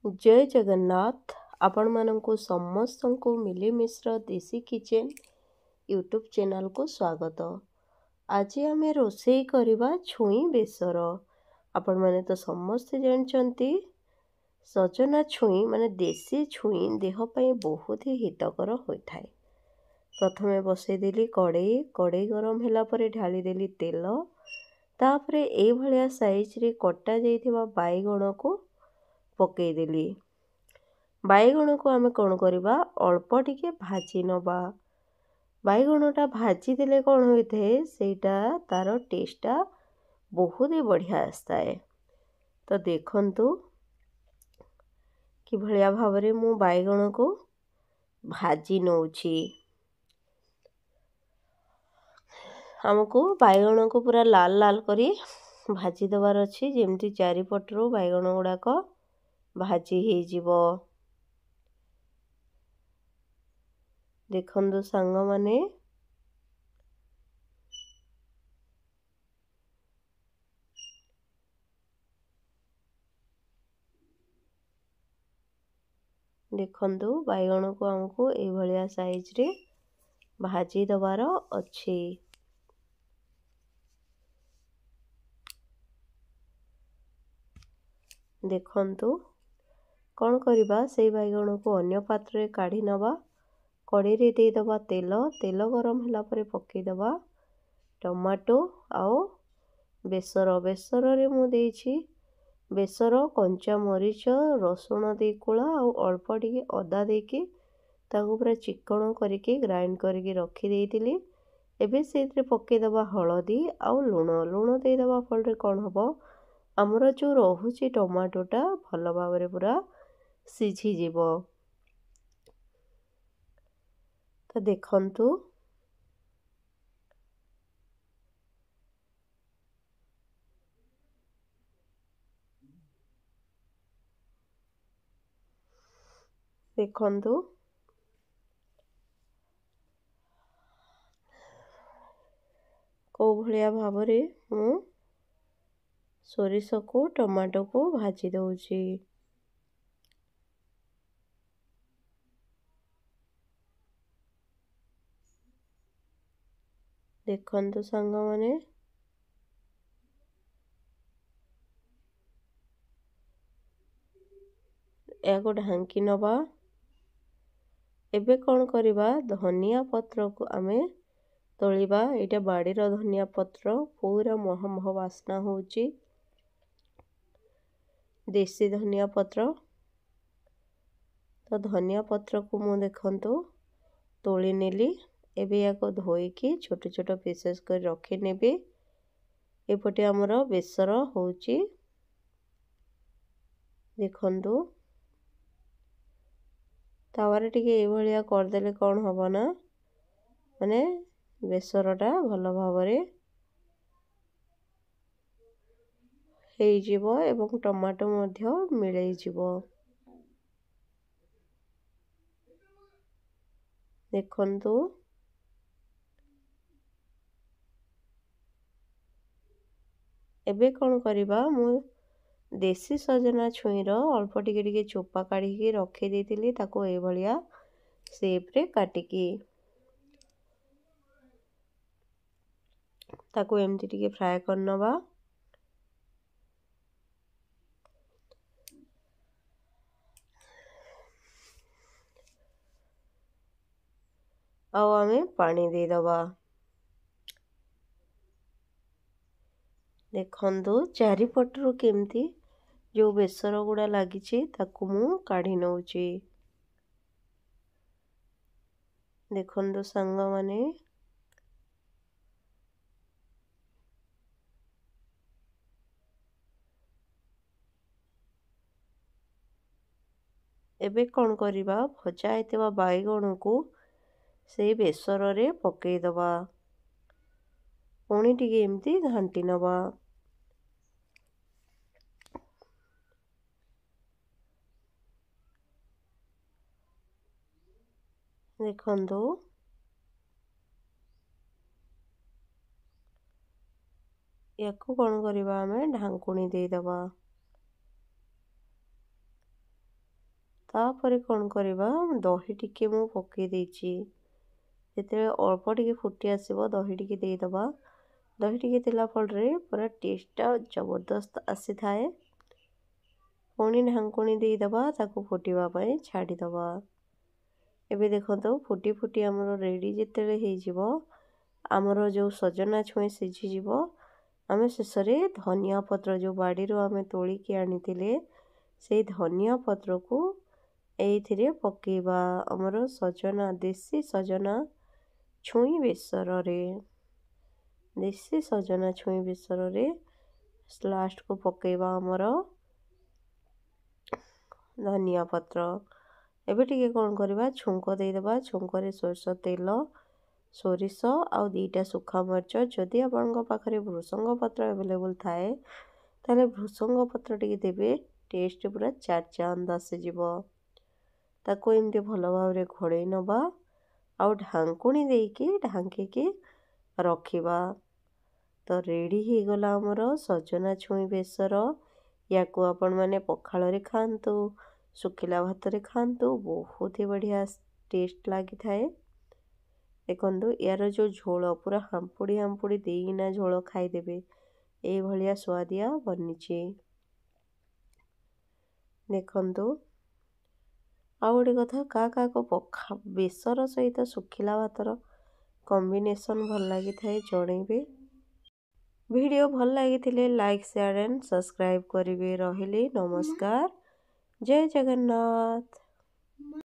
जय जगन्नाथ। आपण मानंकु समस्तंकु मिली मिश्र देसी किचन यूट्यूब चैनल को स्वागत। आज आमे रोषेई करबा छुई बेसर। आपण माने तो समस्त जानचंती सजना छुई माने देसी छुई देह पई बहुत ही हितकर होइथाय। प्रथमे बसई देली कड़ई गरम होला परे ढाली देली तेल। तापरे ए भलिया साइज रे कटा जाइथिबा बाईगण को पकेदेली। बाईगण को आमे कौन करवा अल्प टिके भाजी नवा। बाईगणटा भाजी देले कौन होते सेटा तार टेस्टा बहुत ही बढ़िया आसता है। तो देखंतु कि भलिया भावरे मु बाईगण को भाजी नौछि। हमको बाईगण को पूरा लाल लाल करी भाजी दबार अछि जेमती चारिपटरू बाईगण गुड़ाक भाजी ही जीवो। देखंतु सांग माने देखंतु बाईगण को हमको ए भलिया साइज रे भाजी दबार अछि। देखंतु कौन करवा से बाईगण को अन्य पात्र रे काढ़ी नवा। कड़ई रे दे दबा तेल। तेल गरम होला परे पके दबा टमाटो आओ बेसर। बेसर रे मु देछि बेसर कंचा मरीच रसुण दे कुला और अल्प टिके अदा देके ताको पूरा चिकन करके ग्राइंड करके रखी देइतिली। एबे सेतरे पके दबा हळदी आउ लूण। लूण दे दबा फल रे कोन हबो हमरो जो रहुची टमाटोटा भल भाबरे पूरा सिझी जीवो। तो देखंतु देखंतु को भलिया भाबरे मु सोरिष को टमाटो को भाजी दउची। देखंतु सांग माने याको ढांकी नवा। एबे कौन करवा धनिया पत्र को आमे तोलिबा। एटा बाड़ीर धनिया पत्र पूरा मह मह वासना होची। देसी धनिया पत्र। तो धनिया पत्र को मु देखंतु तोली नेली। एबे याको धोईकी छोट छोट पीसेस कर रखी नेबे। एपटे हमर बेसर होची। देखंतु तावारे टिके ए भलिया कर देले कोन हबो ना माने बेसरटा भल भाबरे हेई जीवो एवं टमाटो मध्य मिलई जीवो। देखंतु एबे कौन करवा मु देसी सजना छुईर अल्प टिके टिके चोपा काढ़ी रखी देइतिली ताको ए भलिया शेप रे काटिकी ताको एमती टिके फ्राई करनवा। आउ आमे पानी दे दबा। देखंतु चारिपटरू केमती जो बेसर गुड़ा लागिची ताको मु काढ़ी नउची। देखंतु सांग माने एबे कौन करवा भजा हेतबा बाईगण को से बेसर रे पकई दबा। पुणी टिके एमती घांटी नवा। देखंतु याको कौन करवा आमे ढांकुणी दे दबा। तापर कौन करवा दही टिके मु पकई देछि जेते अल्प टिके फुटी आसीबो दही टिके देदबा दही टिके देला फलरे पूरा टेस्टटा जबरदस्त आसी थाए। पुणी ढांकुणी देदबा ताको फुटिबा पई छाड़ी दबा। एबे देखंतो फुटी फुटी हमरो रेडी जेतेले हे जिवो हमरो जो सजना छुई सिझी जिवो आमे शेषरे धनिया पत्र जो बाड़ीरो आमे तोली के आनिथिले से धनिया पत्र को एइथिरे पकेबा। हमरो सजना देसी सजना छुई बेसर रे देसी सजना छुई बेसर रे लास्ट को पकेबा हमरो धनिया पत्र। एबे टिके कौन करवा छुंक देदबा छुंकरे सोरस तेल सोरिष आउ दीटा सुखा मरच जदि आपन पाखरे भृसंग पत्र अवेलेबल थाए ताले भृसंग पत्र टिके देबे टेस्ट पूरा चार चांद आसे जिवो। ताको एमती भल भाव घोड़े नबा आउ ढांकुणी देके ढांकी के रखिबा। तो रेडी ही गला हमरो सजना छुई बेसर। याको आपण माने पखाल रे खांतु सुखिला भात रे खांतु बहुत ही बढ़िया टेस्ट लगी थाए। देखंतु यार जो झोल पूरा हांपुड़ी हांपुड़ी देना झोल खाईदेबे ए भलिया स्वादिया बनिचे। देखंतु आ गोटे कथा का को पखा बेसर सहित सुखिला भातर कॉम्बिनेशन भल लगी थाए जणेबे। वीडियो भल लगी लाइक शेयर एंड सब्सक्राइब करिवे। रहिले नमस्कार। जय जगन्नाथ।